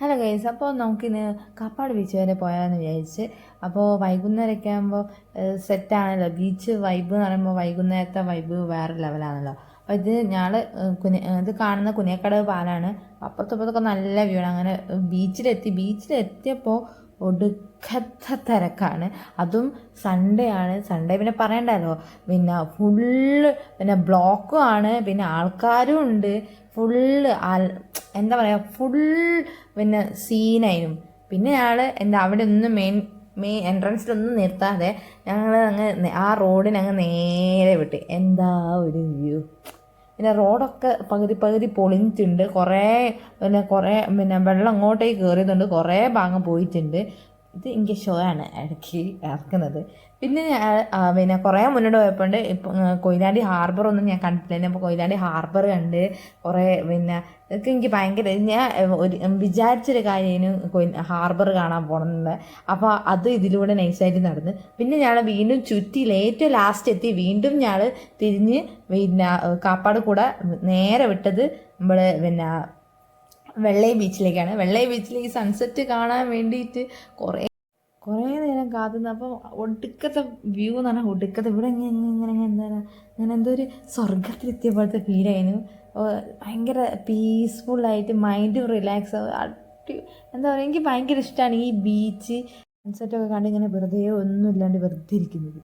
Hello guys, അപ്പോൾ നമുക്കിന്ന് Kappad beach വരെ പോയാലെന്ന് വിചാരിച്ച്. അപ്പോൾ വൈകുന്നേരമൊക്കെ ആകുമ്പോൾ സെറ്റാണല്ലോ. ബീച്ച് വൈബ് എന്ന് പറയുമ്പോൾ വൈകുന്നേരത്തെ വൈബ് വേറെ ലെവലാണല്ലോ. അപ്പോൾ ഇത് ഇത് കാണുന്ന കുനിയക്കടവ് പാലാണ്. അപ്പുറത്തപ്പുറത്തൊക്കെ നല്ല വ്യൂ ആണ്. അങ്ങനെ ബീച്ചിലെത്തിയപ്പോൾ ഒടുക്കത്തെ തിരക്കാണ്. അതും സൺഡേ ആണ്. സൺഡേ പിന്നെ പറയണ്ടല്ലോ, പിന്നെ ഫുള്ള് പിന്നെ ബ്ലോക്കും ആണ്, പിന്നെ ആൾക്കാരും ഉണ്ട്. ഫുള്ള് എന്താ പറയുക, ഫുൾ പിന്നെ സീനായിരുന്നു. പിന്നെ ഞങ്ങൾ അവിടെ ഒന്നും മെയിൻ എൻട്രൻസിലൊന്നും നിർത്താതെ ഞങ്ങൾ ആ റോഡിനങ്ങ് നേരെ വിട്ട്. എന്താ ഒരു വ്യൂ! പിന്നെ റോഡൊക്കെ പകുതി പൊളിഞ്ഞിട്ടുണ്ട്. കുറേ വെള്ളം അങ്ങോട്ടേക്ക് കയറിയതുകൊണ്ട് കുറേ ഭാഗം പോയിട്ടുണ്ട്. ഇത് എനിക്ക് ഷോ ആണ് ഇടയ്ക്ക് ഇറക്കുന്നത്. പിന്നെ കുറേ മുന്നോട്ട് പോയപ്പോൾ ഇപ്പം കൊയിലാണ്ടി ഹാർബറൊന്നും ഞാൻ കണ്ടിട്ടില്ല. അപ്പോൾ കൊയിലാണ്ടി ഹാർബർ കണ്ട് കുറേ ഇതൊക്കെ എനിക്ക് ഭയങ്കര ഞാൻ വിചാരിച്ചൊരു കാര്യം ഹാർബർ കാണാൻ പോകണമെന്നുണ്ട്. അപ്പോൾ അത് ഇതിലൂടെ നൈസായിട്ട് നടന്ന് പിന്നെ ഞങ്ങൾ വീണ്ടും ചുറ്റി ഏറ്റവും ലാസ്റ്റ് എത്തി. വീണ്ടും ഞങ്ങൾ തിരിഞ്ഞ് കാപ്പാട് കൂടെ നേരെ വിട്ടത് നമ്മൾ വെള്ളൈ ബീച്ചിലേക്കാണ്. വെള്ളൈ ബീച്ചിൽ ഈ സൺസെറ്റ് കാണാൻ വേണ്ടിയിട്ട് കുറേ നേരം കാത്തുനിന്ന്. അപ്പോൾ ഒടുക്കത്തെ വ്യൂ എന്ന് പറഞ്ഞാൽ ഒടുക്കത്തെ ഇവിടെ ഇങ്ങനെ എന്താ പറയുക, അങ്ങനെ എന്തോ ഒരു സ്വർഗത്തിലെത്തിയ പോലത്തെ ഫീലായിരുന്നു. ഭയങ്കര പീസ്ഫുള്ളായിട്ട് മൈൻഡ് റിലാക്സ് എന്താ പറയുക, എനിക്ക് ഭയങ്കര ഇഷ്ടമാണ് ഈ ബീച്ച് സൺസെറ്റൊക്കെ കണ്ട് ഇങ്ങനെ വെറുതെ ഒന്നും ഇല്ലാണ്ട് വെറുതെ ഇരിക്കുന്നത്.